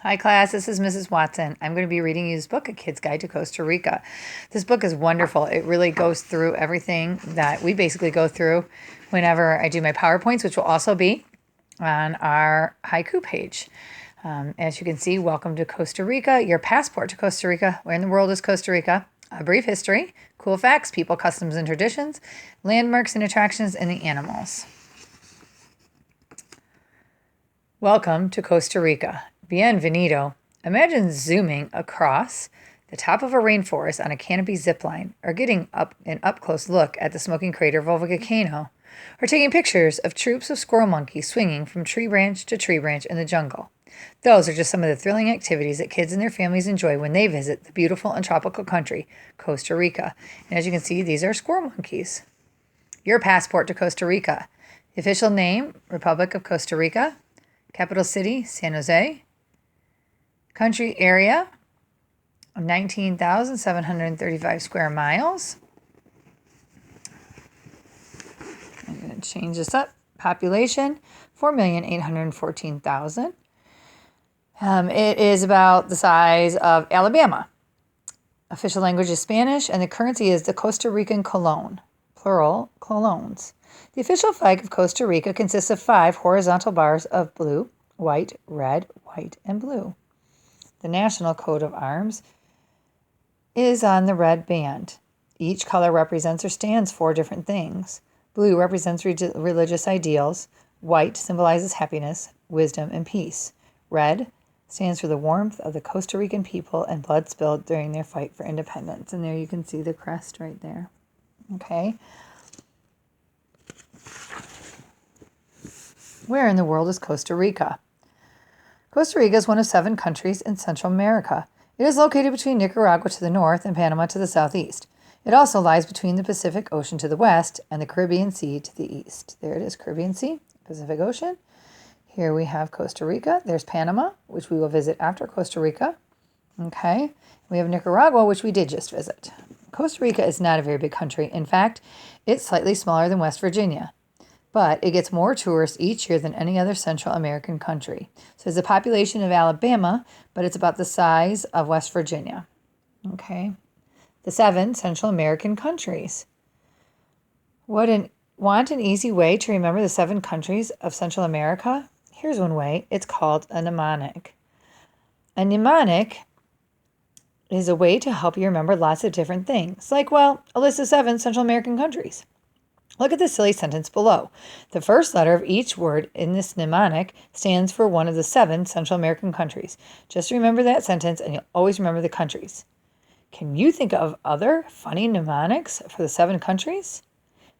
Hi class, this is Mrs. Watson. I'm going to be reading you this book, A Kid's Guide to Costa Rica. This book is wonderful. It really goes through everything that we basically go through whenever I do my PowerPoints, which will also be on our haiku page. As you can see, welcome to Costa Rica, your passport to Costa Rica. Where in the world is Costa Rica? A brief history, cool facts, people, customs, and traditions, landmarks and attractions, and the animals. Welcome to Costa Rica. Bienvenido. Imagine zooming across the top of a rainforest on a canopy zipline, or getting an up-close look at the smoking crater of a volcano, or taking pictures of troops of squirrel monkeys swinging from tree branch to tree branch in the jungle. Those are just some of the thrilling activities that kids and their families enjoy when they visit the beautiful and tropical country, Costa Rica. And as you can see, these are squirrel monkeys. Your passport to Costa Rica. The official name, Republic of Costa Rica. Capital city, San Jose. Country area, 19,735 square miles. I'm going to change this up. Population, 4,814,000. It is about the size of Alabama. Official language is Spanish, and the currency is the Costa Rican colon, plural, colones. The official flag of Costa Rica consists of 5 horizontal bars of blue, white, red, white, and blue. The national coat of arms is on the red band. Each color represents or stands for different things. Blue represents religious ideals. White symbolizes happiness, wisdom, and peace. Red stands for the warmth of the Costa Rican people and blood spilled during their fight for independence. And there you can see the crest right there. Okay. Where in the world is Costa Rica? Costa Rica is one of 7 countries in Central America. It is located between Nicaragua to the north and Panama to the southeast. It also lies between the Pacific Ocean to the west and the Caribbean Sea to the east. There it is, Caribbean Sea, Pacific Ocean. Here we have Costa Rica. There's Panama, which we will visit after Costa Rica. Okay. We have Nicaragua, which we did just visit. Costa Rica is not a very big country. In fact, it's slightly smaller than West Virginia. But it gets more tourists each year than any other Central American country. So it's a population of Alabama, but it's about the size of West Virginia. Okay. The 7 Central American countries. Want an easy way to remember the 7 countries of Central America? Here's one way. It's called a mnemonic. A mnemonic is a way to help you remember lots of different things. Like, well, a list of 7 Central American countries. Look at the silly sentence below. The first letter of each word in this mnemonic stands for one of the 7 Central American countries. Just remember that sentence and you'll always remember the countries. Can you think of other funny mnemonics for the 7 countries?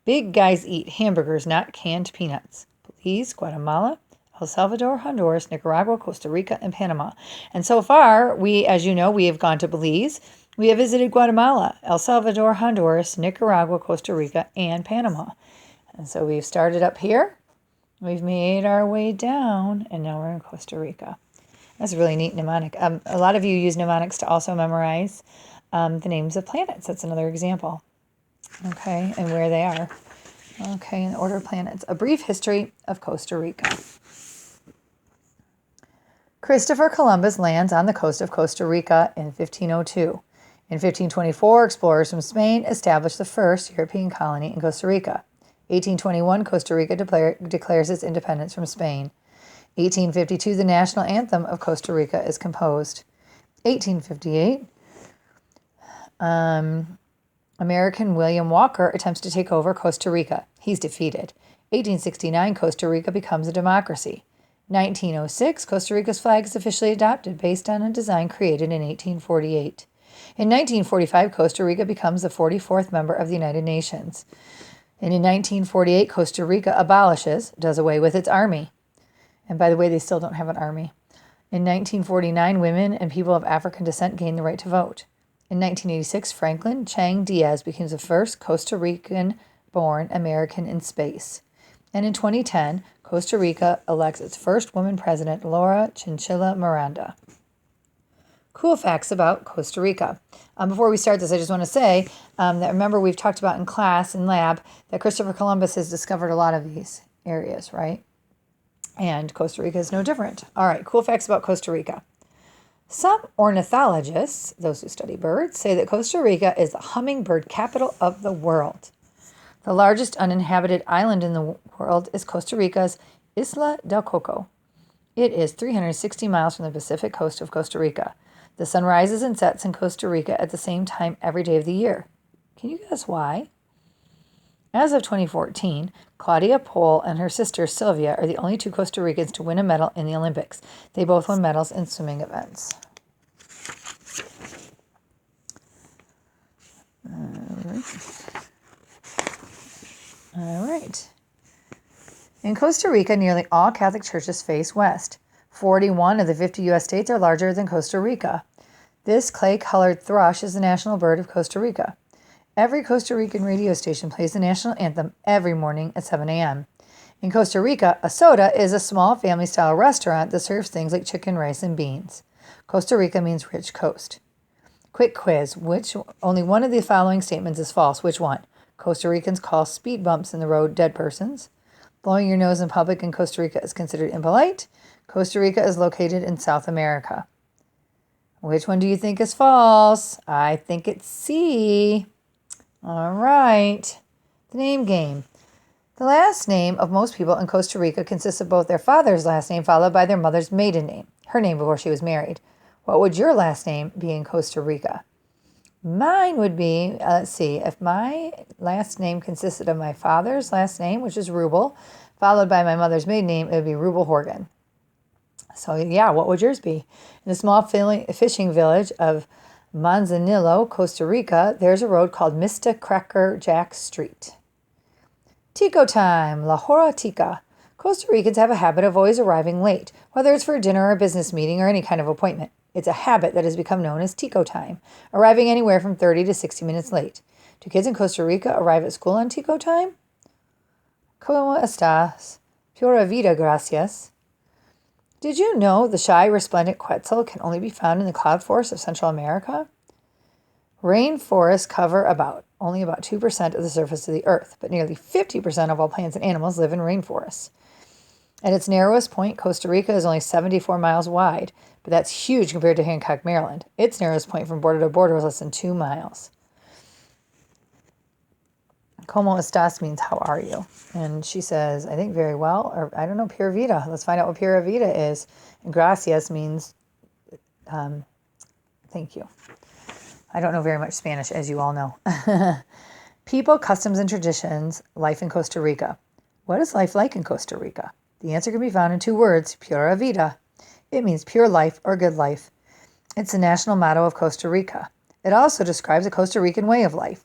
Big guys eat hamburgers, not canned peanuts. Belize, Guatemala, El Salvador, Honduras, Nicaragua, Costa Rica, and Panama. And so far, as you know, we have gone to Belize. We have visited Guatemala, El Salvador, Honduras, Nicaragua, Costa Rica, and Panama. And so we've started up here. We've made our way down, and now we're in Costa Rica. That's a really neat mnemonic. A lot of you use mnemonics to also memorize the names of planets. That's another example. Okay, and where they are. Okay, in the order of planets. A brief history of Costa Rica. Christopher Columbus lands on the coast of Costa Rica in 1502. In 1524, explorers from Spain established the first European colony in Costa Rica. 1821, Costa Rica declares its independence from Spain. 1852, the national anthem of Costa Rica is composed. 1858, American William Walker attempts to take over Costa Rica. He's defeated. 1869, Costa Rica becomes a democracy. 1906, Costa Rica's flag is officially adopted based on a design created in 1848. In 1945, Costa Rica becomes the 44th member of the United Nations. And in 1948, Costa Rica does away with its army. And by the way, they still don't have an army. In 1949, women and people of African descent gained the right to vote. In 1986, Franklin Chang Diaz becomes the first Costa Rican-born American in space. And in 2010, Costa Rica elects its first woman president, Laura Chinchilla Miranda. Cool facts about Costa Rica. Before we start this, I just want to say that remember we've talked about in class, in lab, that Christopher Columbus has discovered a lot of these areas, right? And Costa Rica is no different. All right, cool facts about Costa Rica. Some ornithologists, those who study birds, say that Costa Rica is the hummingbird capital of the world. The largest uninhabited island in the world is Costa Rica's Isla del Coco. It is 360 miles from the Pacific coast of Costa Rica. The sun rises and sets in Costa Rica at the same time every day of the year. Can you guess why? As of 2014, Claudia Pohl and her sister Sylvia are the only two Costa Ricans to win a medal in the Olympics. They both won medals in swimming events. All right. In Costa Rica, nearly all Catholic churches face west. 41 of the 50 U.S. states are larger than Costa Rica. This clay-colored thrush is the national bird of Costa Rica. Every Costa Rican radio station plays the national anthem every morning at 7 a.m. In Costa Rica, a soda is a small family-style restaurant that serves things like chicken, rice, and beans. Costa Rica means rich coast. Quick quiz. Only one of the following statements is false. Which one? Costa Ricans call speed bumps in the road dead persons. Blowing your nose in public in Costa Rica is considered impolite. Costa Rica is located in South America. Which one do you think is false? I think it's C. All right. The name game. The last name of most people in Costa Rica consists of both their father's last name followed by their mother's maiden name, her name before she was married. What would your last name be in Costa Rica? Mine would be, let's see, if my last name consisted of my father's last name, which is Rubel, followed by my mother's maiden name, it would be Rubel Horgan. So yeah, what would yours be? In the small fishing village of Manzanillo, Costa Rica, there's a road called Mista Cracker Jack Street. Tico time, La Hora Tica. Costa Ricans have a habit of always arriving late, whether it's for a dinner or a business meeting or any kind of appointment. It's a habit that has become known as Tico time, arriving anywhere from 30 to 60 minutes late. Do kids in Costa Rica arrive at school on Tico time? ¿Cómo estás? Pura vida, gracias. Did you know the shy, resplendent quetzal can only be found in the cloud forests of Central America? Rainforests cover only about 2% of the surface of the earth, but nearly 50% of all plants and animals live in rainforests. At its narrowest point, Costa Rica is only 74 miles wide, but that's huge compared to Hancock, Maryland. Its narrowest point from border to border is less than 2 miles. ¿Cómo estás means how are you? And she says, I think very well, or I don't know, pura vida. Let's find out what pura vida is. And gracias means thank you. I don't know very much Spanish, as you all know. People, customs, and traditions, life in Costa Rica. What is life like in Costa Rica? The answer can be found in 2 words, pura vida. It means pure life or good life. It's the national motto of Costa Rica. It also describes a Costa Rican way of life.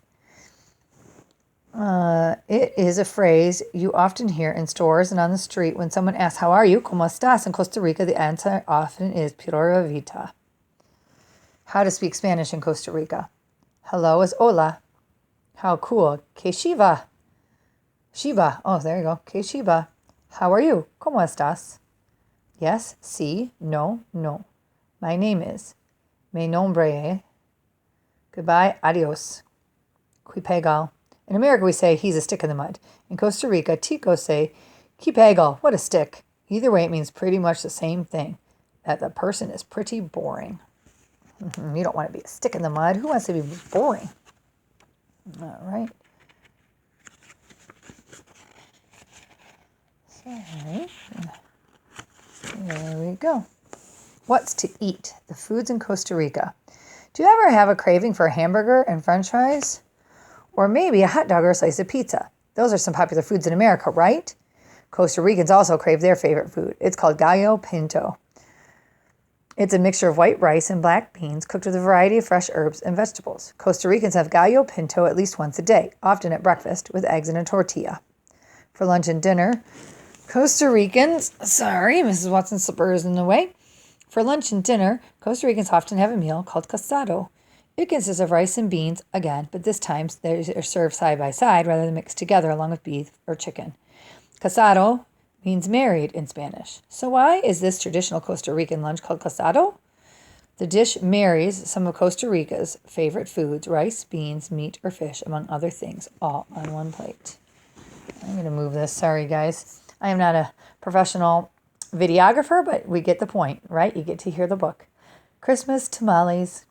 It is a phrase you often hear in stores and on the street when someone asks, how are you? ¿Cómo estás? In Costa Rica, the answer often is pura vida. How to speak Spanish in Costa Rica. Hello is hola. How cool. Que chiva. Shiva. Oh, there you go. Que chiva. How are you? ¿Cómo estás? Yes, sí, no, no. My name is. Mi nombre es. Goodbye, adios. Qui pegal. In America, we say, he's a stick in the mud. In Costa Rica, ticos say, que pegal, what a stick. Either way, it means pretty much the same thing, that the person is pretty boring. You don't want to be a stick in the mud. Who wants to be boring? All right. So, there we go. What's to eat? The foods in Costa Rica. Do you ever have a craving for a hamburger and french fries? Or maybe a hot dog or a slice of pizza. Those are some popular foods in America, right? Costa Ricans also crave their favorite food. It's called gallo pinto. It's a mixture of white rice and black beans cooked with a variety of fresh herbs and vegetables. Costa Ricans have gallo pinto at least once a day, often at breakfast, with eggs and a tortilla. For lunch and dinner, Costa Ricans, Mrs. Watson's slipper is in the way. For lunch and dinner, Costa Ricans often have a meal called casado. It consists of rice and beans, again, but this time they're served side by side rather than mixed together along with beef or chicken. Casado means married in Spanish. So why is this traditional Costa Rican lunch called casado? The dish marries some of Costa Rica's favorite foods, rice, beans, meat, or fish, among other things, all on one plate. I'm going to move this. Sorry, guys. I am not a professional videographer, but we get the point, right? You get to hear the book. Christmas tamales.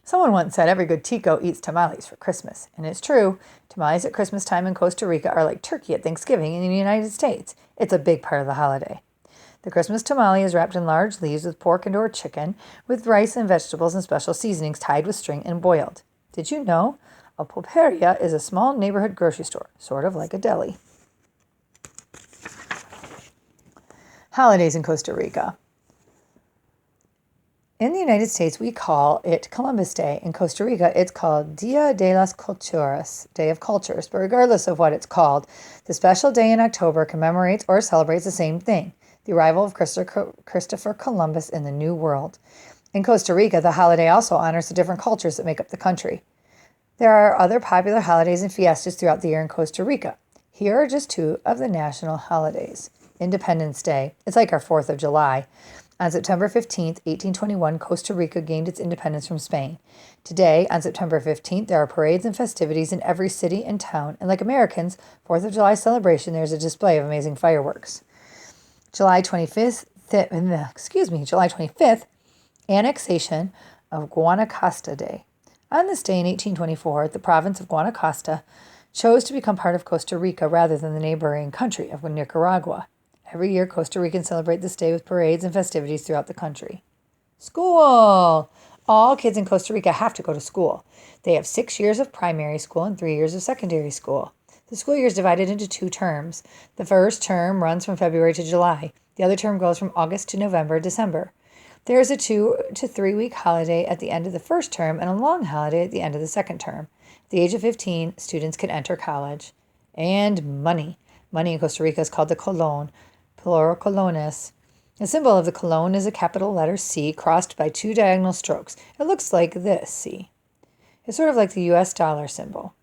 Someone once said every good Tico eats tamales for Christmas, and it's true. Tamales at Christmas time in Costa Rica are like turkey at Thanksgiving in the United States. It's a big part of the holiday. The Christmas tamale is wrapped in large leaves with pork and or chicken, with rice and vegetables and special seasonings tied with string and boiled. Did you know? A pulperia is a small neighborhood grocery store, sort of like a deli. Holidays in Costa Rica. In the United States, we call it Columbus Day. In Costa Rica, it's called Dia de las Culturas, Day of Cultures. But regardless of what it's called, the special day in October commemorates or celebrates the same thing, the arrival of Christopher Columbus in the New World. In Costa Rica, the holiday also honors the different cultures that make up the country. There are other popular holidays and fiestas throughout the year in Costa Rica. Here are just two of the national holidays. Independence Day. It's like our 4th of July. On September 15th, 1821, Costa Rica gained its independence from Spain. Today, on September 15th, there are parades and festivities in every city and town, and like Americans' 4th of July celebration, there's a display of amazing fireworks. July 25th, annexation of Costa Day. On this day in 1824, the province of Costa chose to become part of Costa Rica rather than the neighboring country of Nicaragua. Every year, Costa Ricans celebrate this day with parades and festivities throughout the country. School! All kids in Costa Rica have to go to school. They have 6 years of primary school and 3 years of secondary school. The school year is divided into 2 terms. The first term runs from February to July. The other term goes from August to November, December. There is a 2 to 3 week holiday at the end of the first term and a long holiday at the end of the second term. At the age of 15, students can enter college. And money. Money in Costa Rica is called the colon, plural colones. The symbol of the colon is a capital letter C crossed by 2 diagonal strokes. It looks like this C. It's sort of like the U.S. dollar symbol.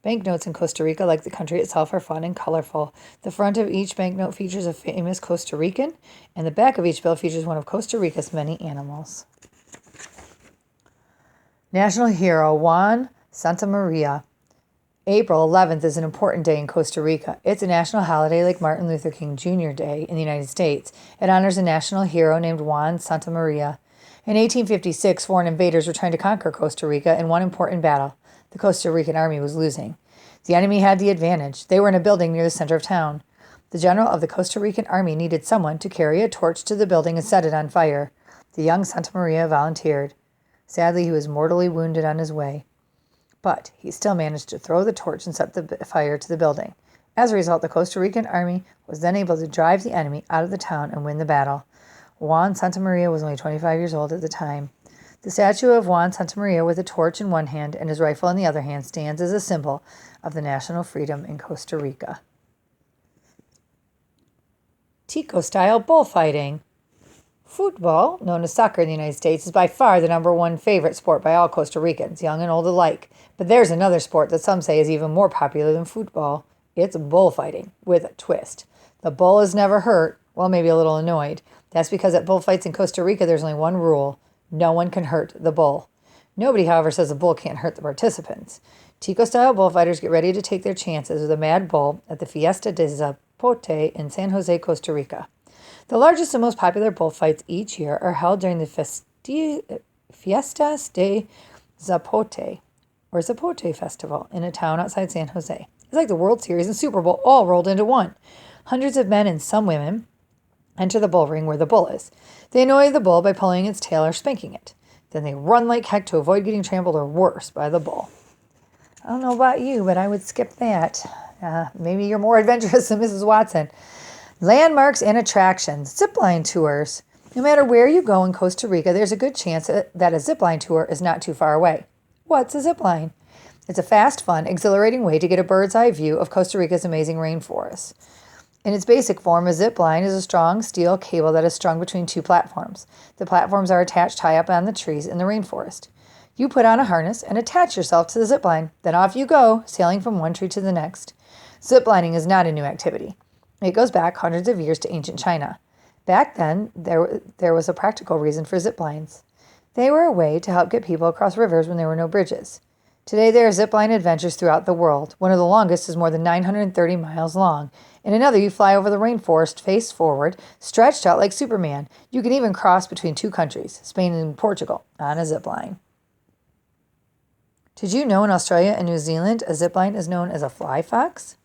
Banknotes in Costa Rica, like the country itself, are fun and colorful. The front of each banknote features a famous Costa Rican, and the back of each bill features one of Costa Rica's many animals. National Hero Juan Santamaria. April 11th is an important day in Costa Rica. It's a national holiday like Martin Luther King Jr. Day in the United States. It honors a national hero named Juan Santamaria. In 1856, foreign invaders were trying to conquer Costa Rica in one important battle. The Costa Rican army was losing. The enemy had the advantage. They were in a building near the center of town. The general of the Costa Rican army needed someone to carry a torch to the building and set it on fire. The young Santamaria volunteered. Sadly, he was mortally wounded on his way. But he still managed to throw the torch and set the fire to the building. As a result, the Costa Rican army was then able to drive the enemy out of the town and win the battle. Juan Santamaria was only 25 years old at the time. The statue of Juan Santamaria with a torch in one hand and his rifle in the other hand stands as a symbol of the national freedom in Costa Rica. Tico-style bullfighting. Football, known as soccer in the United States, is by far the number one favorite sport by all Costa Ricans, young and old alike. But there's another sport that some say is even more popular than football. It's bullfighting, with a twist. The bull is never hurt, well, maybe a little annoyed. That's because at bullfights in Costa Rica, there's only one rule. No one can hurt the bull. Nobody, however, says a bull can't hurt the participants. Tico-style bullfighters get ready to take their chances with a mad bull at the Fiesta de Zapote in San Jose, Costa Rica. The largest and most popular bullfights each year are held during the Fiestas de Zapote, or Zapote Festival, in a town outside San Jose. It's like the World Series and Super Bowl all rolled into one. Hundreds of men and some women enter the bull ring where the bull is. They annoy the bull by pulling its tail or spanking it. Then they run like heck to avoid getting trampled or worse by the bull. I don't know about you, but I would skip that. Maybe you're more adventurous than Mrs. Watson. Landmarks and attractions. Zipline tours. No matter where you go in Costa Rica, there's a good chance that a zipline tour is not too far away. What's a zipline? It's a fast, fun, exhilarating way to get a bird's eye view of Costa Rica's amazing rainforests. In its basic form, a zip line is a strong steel cable that is strung between 2 platforms. The platforms are attached high up on the trees in the rainforest. You put on a harness and attach yourself to the zip line. Then off you go, sailing from one tree to the next. Zip lining is not a new activity. It goes back hundreds of years to ancient China. Back then, there was a practical reason for zip lines. They were a way to help get people across rivers when there were no bridges. Today, there are zip line adventures throughout the world. One of the longest is more than 930 miles long. In another, you fly over the rainforest face forward, stretched out like Superman. You can even cross between two countries, Spain and Portugal, on a zip line. Did you know in Australia and New Zealand, a zip line is known as a fly fox?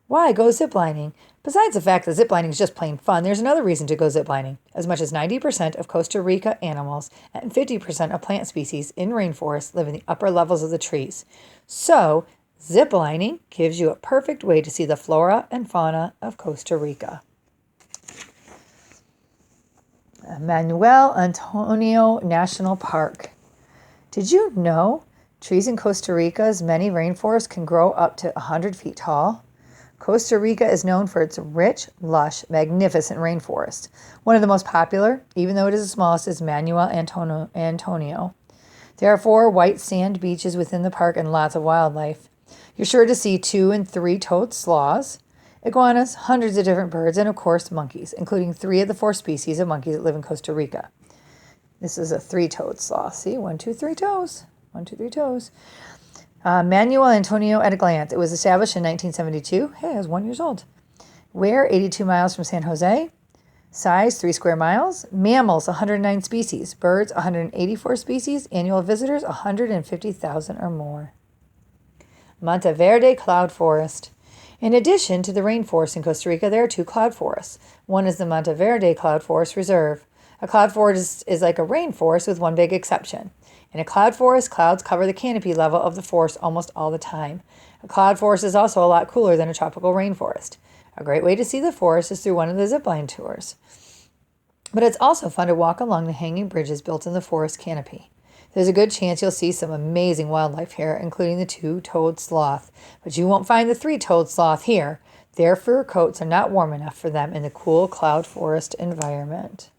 Why go ziplining? Besides the fact that ziplining is just plain fun, there's another reason to go ziplining. As much as 90% of Costa Rica animals and 50% of plant species in rainforests live in the upper levels of the trees. So, ziplining gives you a perfect way to see the flora and fauna of Costa Rica. Manuel Antonio National Park. Did you know trees in Costa Rica's many rainforests can grow up to 100 feet tall? Costa Rica is known for its rich, lush, magnificent rainforest. One of the most popular, even though it is the smallest, is Manuel Antonio. There are 4 white sand beaches within the park and lots of wildlife. You're sure to see 2- and 3-toed sloths, iguanas, hundreds of different birds, and of course monkeys, including 3 of the 4 species of monkeys that live in Costa Rica. This is a 3-toed sloth. See, 1, 2, 3 toes. 1, 2, 3 toes. Manuel Antonio at a glance. It was established in 1972. Hey, I was 1 year old. Where? 82 miles from San Jose. Size, 3 square miles. Mammals, 109 species. Birds, 184 species. Annual visitors, 150,000 or more. Monteverde Cloud Forest. In addition to the rainforest in Costa Rica, there are 2 cloud forests. One is the Monteverde Cloud Forest Reserve. A cloud forest is like a rainforest with one big exception. In a cloud forest, clouds cover the canopy level of the forest almost all the time. A cloud forest is also a lot cooler than a tropical rainforest. A great way to see the forest is through one of the zipline tours. But it's also fun to walk along the hanging bridges built in the forest canopy. There's a good chance you'll see some amazing wildlife here, including the 2-toed sloth. But you won't find the 3-toed sloth here. Their fur coats are not warm enough for them in the cool cloud forest environment.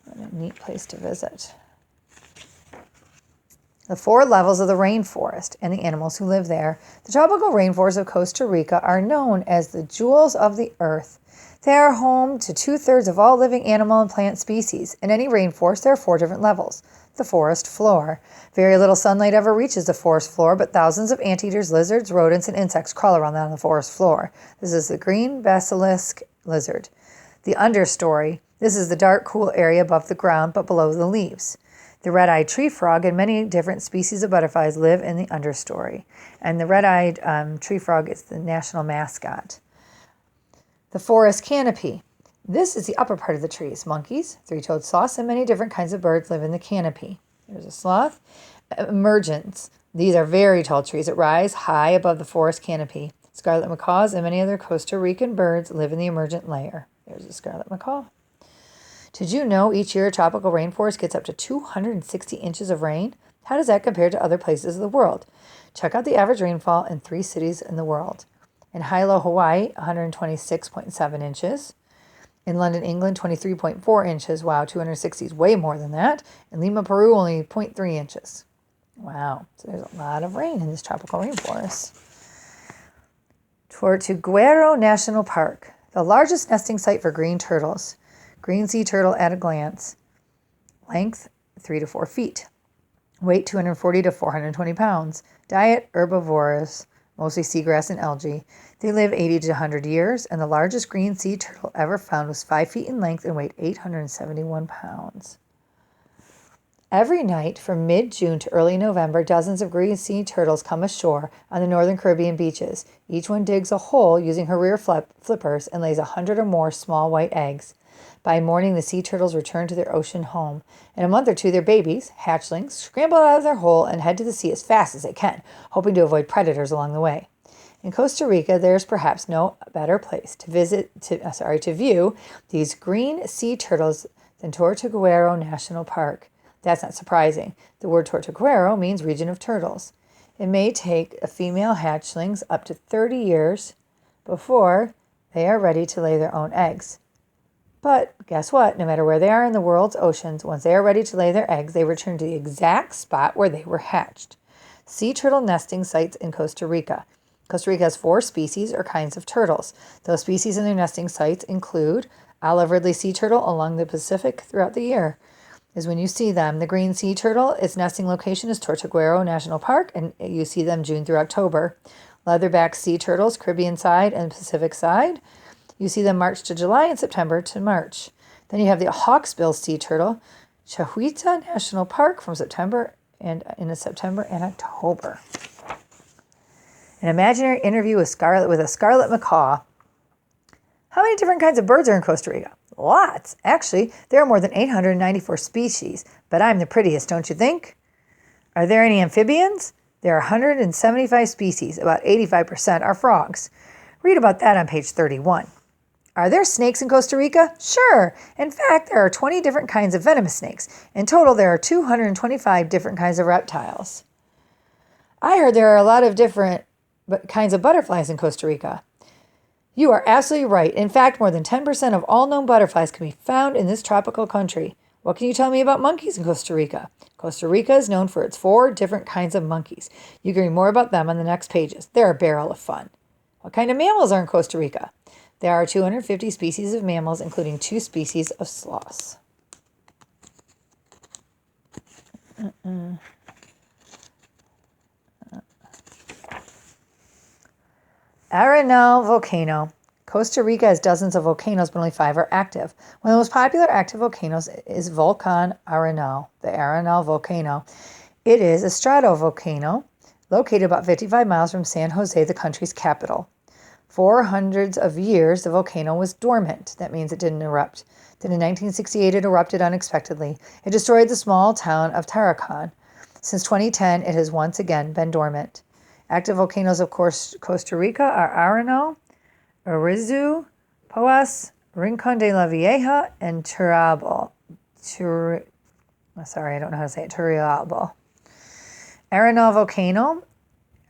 What a neat place to visit. The 4 levels of the rainforest and the animals who live there. The tropical rainforests of Costa Rica are known as the jewels of the earth. They are home to 2/3 of all living animal and plant species. In any rainforest, there are 4 different levels. The forest floor. Very little sunlight ever reaches the forest floor, but thousands of anteaters, lizards, rodents, and insects crawl around on the forest floor. This is the green basilisk lizard. The understory. This is the dark, cool area above the ground, but below the leaves. The red-eyed tree frog and many different species of butterflies live in the understory. And the red-eyed tree frog is the national mascot. The forest canopy. This is the upper part of the trees. Monkeys, 3-toed sloths, and many different kinds of birds live in the canopy. There's a sloth. Emergence. These are very tall trees that rise high above the forest canopy. Scarlet macaws and many other Costa Rican birds live in the emergent layer. There's a scarlet macaw. Did you know each year a tropical rainforest gets up to 260 inches of rain? How does that compare to other places of the world? Check out the average rainfall in 3 cities in the world. In Hilo, Hawaii, 126.7 inches. In London, England, 23.4 inches. Wow, 260 is way more than that. In Lima, Peru, only 0.3 inches. Wow, so there's a lot of rain in this tropical rainforest. Tortuguero National Park, the largest nesting site for green turtles. Green sea turtle at a glance. Length, 3 to 4 feet. Weight, 240 to 420 pounds. Diet, herbivorous, mostly seagrass and algae. They live 80 to 100 years, and the largest green sea turtle ever found was 5 feet in length and weighed 871 pounds. Every night from mid-June to early November, dozens of green sea turtles come ashore on the northern Caribbean beaches. Each one digs a hole using her rear flippers and lays 100 or more small white eggs. By morning, the sea turtles return to their ocean home. In a month or 2, their babies, hatchlings, scramble out of their hole and head to the sea as fast as they can, hoping to avoid predators along the way. In Costa Rica, there's perhaps no better place to view these green sea turtles than Tortuguero National Park. That's not surprising. The word Tortuguero means region of turtles. It may take a female hatchlings up to 30 years before they are ready to lay their own eggs. But guess what? No matter where they are in the world's oceans, once they are ready to lay their eggs, they return to the exact spot where they were hatched. Sea turtle nesting sites in Costa Rica. Costa Rica has 4 species or kinds of turtles. Those species and their nesting sites include olive ridley sea turtle along the Pacific throughout the year. Is when you see them. The green sea turtle, its nesting location is Tortuguero National Park, and you see them June through October. Leatherback sea turtles, Caribbean side and Pacific side. You see them March to July and September to March. Then you have the hawksbill sea turtle, Chahuita National Park from September and October. An imaginary interview with a scarlet macaw. How many different kinds of birds are in Costa Rica? Lots. Actually, there are more than 894 species, but I'm the prettiest, don't you think? Are there any amphibians? There are 175 species. About 85% are frogs. Read about that on page 31. Are there snakes in Costa Rica? Sure. In fact, there are 20 different kinds of venomous snakes. In total, there are 225 different kinds of reptiles. I heard there are a lot of different kinds of butterflies in Costa Rica. You are absolutely right. In fact, more than 10% of all known butterflies can be found in this tropical country. What can you tell me about monkeys in Costa Rica? Costa Rica is known for its 4 different kinds of monkeys. You can read more about them on the next pages. They're a barrel of fun. What kind of mammals are in Costa Rica? There are 250 species of mammals, including 2 species of sloths. Arenal volcano. Costa Rica has dozens of volcanoes, but only 5 are active. One of the most popular active volcanoes is Volcan Arenal, the Arenal volcano. It is a stratovolcano located about 55 miles from San Jose, the country's capital. For hundreds of years, the volcano was dormant. That means it didn't erupt. Then in 1968, it erupted unexpectedly. It destroyed the small town of Taracan. Since 2010, it has once again been dormant. Active volcanoes of Costa Rica are Arenal, Arizu, Poas, Rincon de la Vieja, and Turrialba. Turrialba. Arenal volcano.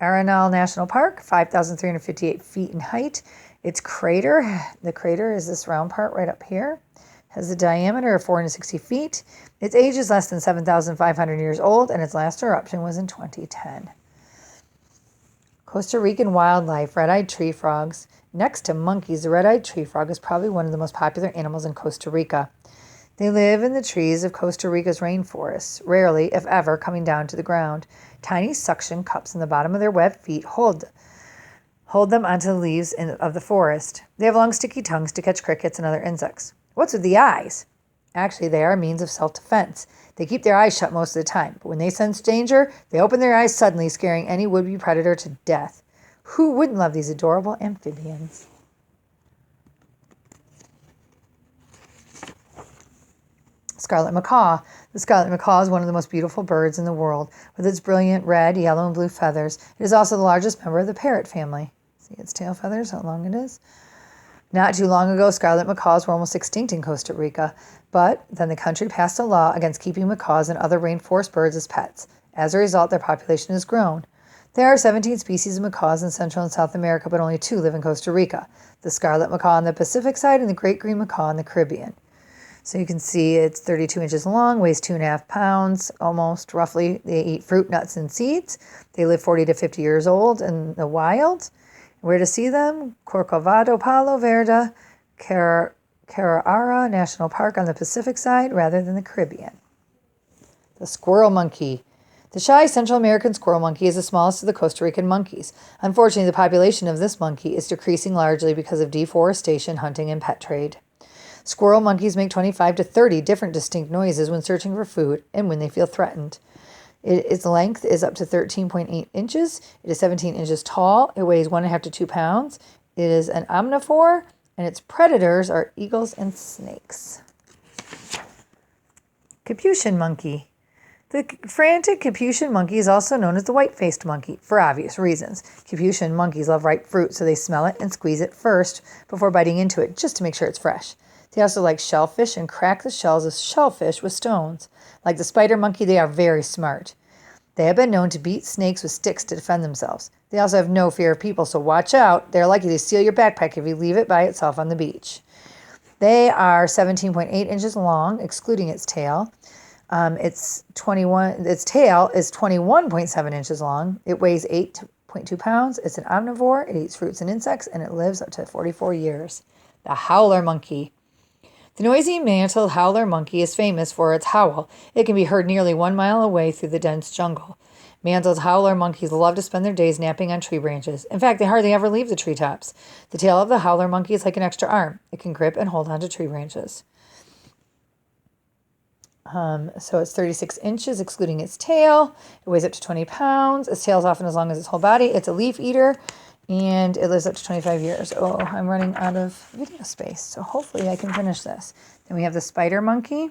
Arenal National Park, 5,358 feet in height. Its crater, the crater is this round part right up here, has a diameter of 460 feet. Its age is less than 7,500 years old, and its last eruption was in 2010. Costa Rican wildlife, red-eyed tree frogs. Next to monkeys, the red-eyed tree frog is probably one of the most popular animals in Costa Rica. They live in the trees of Costa Rica's rainforests, rarely, if ever, coming down to the ground. Tiny suction cups in the bottom of their webbed feet hold them onto the leaves of the forest. They have long, sticky tongues to catch crickets and other insects. What's with the eyes? Actually, they are a means of self-defense. They keep their eyes shut most of the time, but when they sense danger, they open their eyes suddenly, scaring any would-be predator to death. Who wouldn't love these adorable amphibians? Scarlet macaw. The scarlet macaw is one of the most beautiful birds in the world. With its brilliant red, yellow, and blue feathers, it is also the largest member of the parrot family. See its tail feathers, how long it is? Not too long ago, scarlet macaws were almost extinct in Costa Rica, but then the country passed a law against keeping macaws and other rainforest birds as pets. As a result, their population has grown. There are 17 species of macaws in Central and South America, but only 2 live in Costa Rica. The scarlet macaw on the Pacific side and the great green macaw in the Caribbean. So you can see it's 32 inches long, weighs 2.5 pounds, almost roughly. They eat fruit, nuts, and seeds. They live 40 to 50 years old in the wild. Where to see them? Corcovado, Palo Verde, Carrara National Park on the Pacific side rather than the Caribbean. The squirrel monkey. The shy Central American squirrel monkey is the smallest of the Costa Rican monkeys. Unfortunately, the population of this monkey is decreasing largely because of deforestation, hunting, and pet trade. Squirrel monkeys make 25 to 30 different distinct noises when searching for food and when they feel threatened. Its length is up to 13.8 inches. It is 17 inches tall. It weighs 1.5 to 2 pounds. It is an omnivore, and its predators are eagles and snakes. Capuchin monkey. The frantic Capuchin monkey is also known as the white-faced monkey, for obvious reasons. Capuchin monkeys love ripe fruit, so they smell it and squeeze it first before biting into it, just to make sure it's fresh. They also like shellfish and crack the shells of shellfish with stones. Like the spider monkey, they are very smart. They have been known to beat snakes with sticks to defend themselves. They also have no fear of people, so watch out. They're likely to steal your backpack if you leave it by itself on the beach. They are 17.8 inches long, excluding its tail. Its tail is 21.7 inches long. It weighs 8.2 pounds. It's an omnivore. It eats fruits and insects, and it lives up to 44 years. The howler monkey. The noisy mantled howler monkey is famous for its howl. It can be heard nearly 1 mile away through the dense jungle. Mantled howler monkeys love to spend their days napping on tree branches. In fact, they hardly ever leave the treetops. The tail of the howler monkey is like an extra arm. It can grip and hold onto tree branches. So it's 36 inches, excluding its tail. It weighs up to 20 pounds. Its tail is often as long as its whole body. It's a leaf eater, and it lives up to 25 years. Oh, I'm running out of video space, so hopefully I can finish this. Then we have the spider monkey.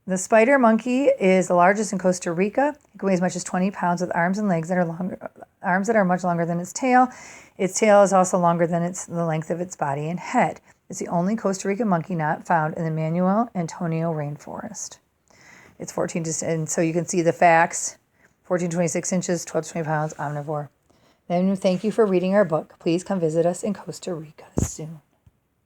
The spider monkey is the largest in Costa Rica. It can weigh as much as 20 pounds with arms and legs that are longer, arms that are much longer than its tail. Its tail is also longer than the length of its body and head. It's the only Costa Rican monkey not found in the Manuel Antonio rainforest. It's 14 to, and so you can see the facts: 14 to 26 inches, 12 to 20 pounds, omnivore. Then thank you for reading our book. Please come visit us in Costa Rica soon.